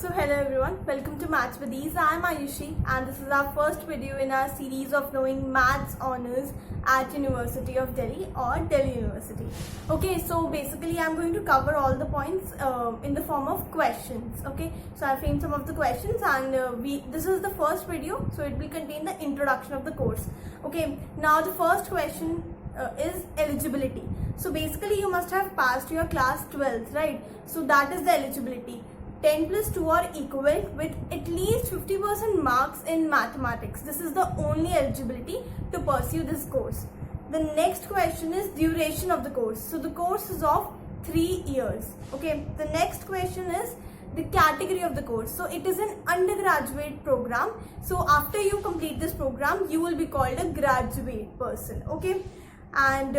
So hello everyone, welcome to Maths with Ease. I am Ayushi and this is our first video in our series of knowing Maths Honours at University of Delhi or Delhi University. Okay, so basically I'm going to cover all the points in the form of questions. Okay, so I framed some of the questions and this is the first video, so it will contain the introduction of the course. Okay, now the first question is eligibility. So basically you must have passed your class 12th, right? So that is the eligibility. 10 plus 2 are equivalent with at least 50% marks in mathematics. This is the only eligibility to pursue this course. The next question is duration of the course. So the course is of 3 years. Okay. The next question is the category of the course. So it is an undergraduate program. So after you complete this program, you will be called a graduate person. Okay. And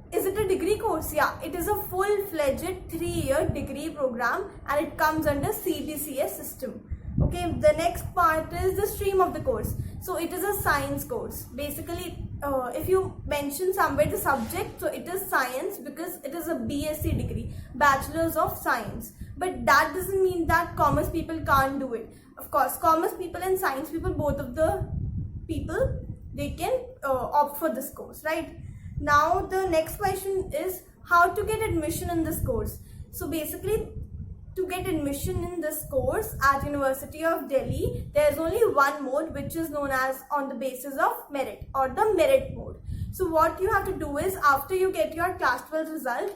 is it a degree course? Yeah, it is a full-fledged 3-year degree program and it comes under CBCS system. Okay, the next part is the stream of the course. So it is a science course. Basically, if you mention somewhere the subject, so it is science because it is a BSc degree, Bachelor's of Science. But that doesn't mean that commerce people can't do it. Of course, commerce people and science people, both of the people, they can opt for this course, right? Now the next question is how to get admission in this course. So basically, to get admission in this course at University of Delhi, there is only one mode, which is known as on the basis of merit or the merit mode. So what you have to do is after you get your class 12 result,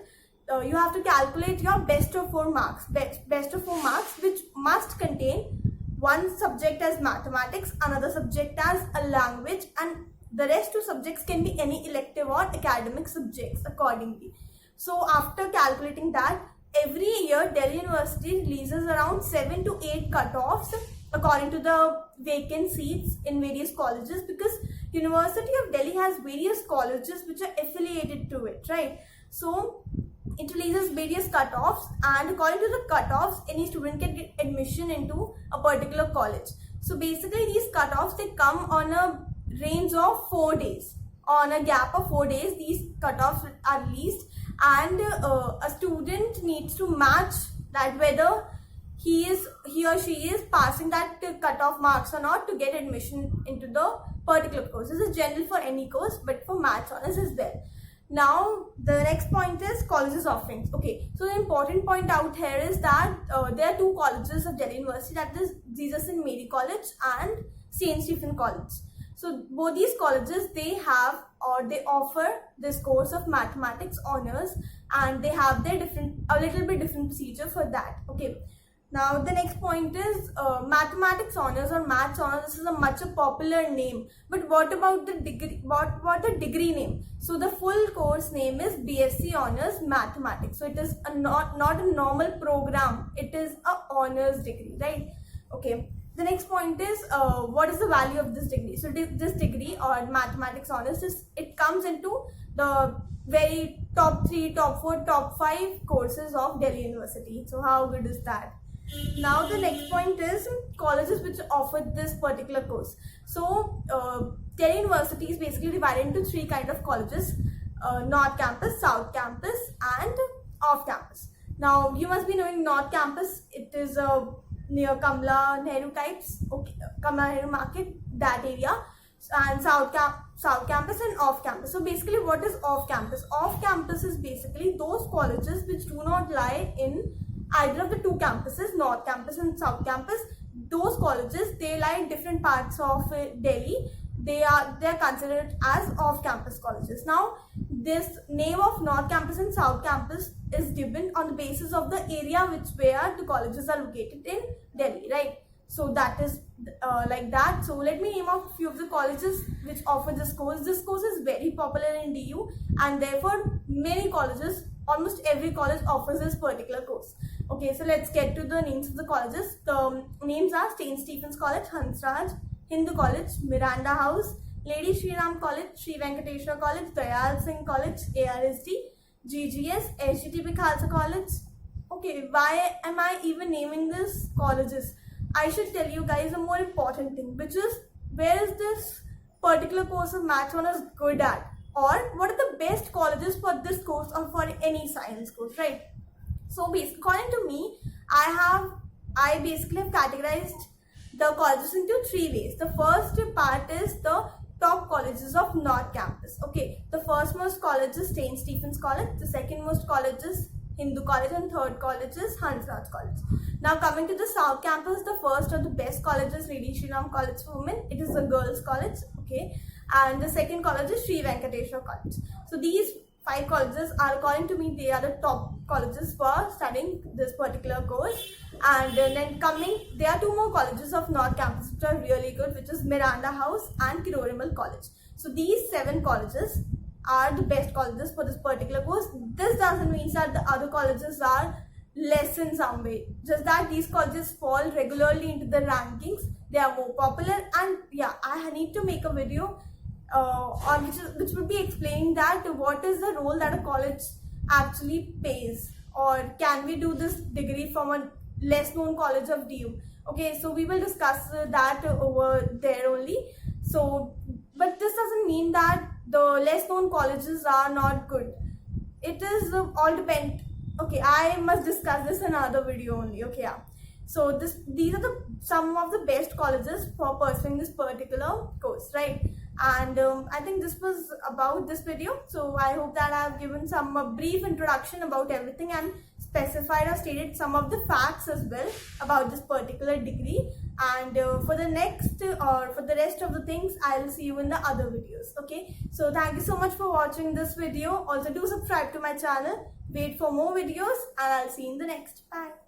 you have to calculate your best of 4 marks, best of 4 marks, which must contain one subject as mathematics, another subject as a language, and the rest 2 subjects can be any elective or academic subjects accordingly. So after calculating that, every year Delhi University releases around 7 to 8 cutoffs according to the vacant seats in various colleges, because University of Delhi has various colleges which are affiliated to it, right? So it releases various cutoffs, and according to the cutoffs, any student can get admission into a particular college. So basically these cutoffs, they come on a range of 4 days. On a gap of 4 days, these cutoffs are released, and a student needs to match that whether he or she is passing that cutoff marks or not to get admission into the particular course. This is general for any course, but for Maths Honours as well. Now the next point is colleges offerings. Okay, so the important point out here is that there are 2 colleges of Delhi University, that is Jesus and Mary College and St. Stephen College. So both these colleges, they have or they offer this course of mathematics honors, and they have their a little bit different procedure for that. Okay. Now the next point is mathematics honors or maths honors. This is a much popular name, but what about the degree? What the degree name? So the full course name is BSc Honors Mathematics. So it is not a normal program. It is a honors degree, right? Okay. The next point is what is the value of this degree? So this degree or mathematics honors, it comes into the very top 3, top 4, top 5 courses of Delhi University. So how good is that? Now the next point is colleges which offer this particular course. So Delhi University is basically divided into 3 kind of colleges: North Campus, South Campus, and Off Campus. Now you must be knowing North Campus. It is near Kamla Nehru types, okay, Kamla Nehru Market, that area, and South Campus and Off Campus. So basically, what is Off Campus? Off Campus is basically those colleges which do not lie in either of the 2 campuses, North Campus and South Campus. Those colleges, they lie in different parts of Delhi. They are considered as off-campus colleges. Now, this name of North Campus and South Campus is given on the basis of the area where the colleges are located in Delhi, right? So that is like that. So let me name off a few of the colleges which offer this course. This course is very popular in DU, and therefore many colleges, almost every college offers this particular course. Okay, so let's get to the names of the colleges. The names are St. Stephen's College, Hansraj, Hindu College, Miranda House, Lady Shri Ram College, Sri Venkateshwar College, Dayal Singh College, ARSD, GGS, SGTB Khalsa College. Okay, why am I even naming these colleges? I should tell you guys a more important thing, which is where is this particular course of Maths Honours good at, or what are the best colleges for this course or for any science course, right? So basically, according to me, I have I basically have categorized the colleges into three ways. The first part is the top colleges of North Campus. Okay, the first most college is St. Stephen's College, the second most college is Hindu College, and third college is Hansraj College. Now coming to the South Campus, the first or the best college is Lady Shri Ram College for Women. It is a girls' college. Okay, and the second college is Sri Venkateshwar College. So these five colleges are, according to me, they are the top colleges for studying this particular course. And then coming, there are two more colleges of North Campus which are really good, which is Miranda House and Kirorimal College. So these 7 colleges are the best colleges for this particular course. This doesn't mean that the other colleges are less in some way, just that these colleges fall regularly into the rankings. They are more popular, and yeah, I need to make a video which would be explaining that what is the role that a college actually plays, or can we do this degree from a less known college of DU. Okay, so we will discuss that over there only. So, but this doesn't mean that the less known colleges are not good. It is all depend. Okay, I must discuss this in another video only. Okay, yeah. So these are some of the best colleges for pursuing this particular course, right? And I think this was about this video. So I hope that I have given some brief introduction about everything and specified or stated some of the facts as well about this particular degree. And for the next or for the rest of the things, I'll see you in the other videos. Okay, so thank you so much for watching this video. Also do subscribe to my channel, wait for more videos, and I'll see you in the next. Bye.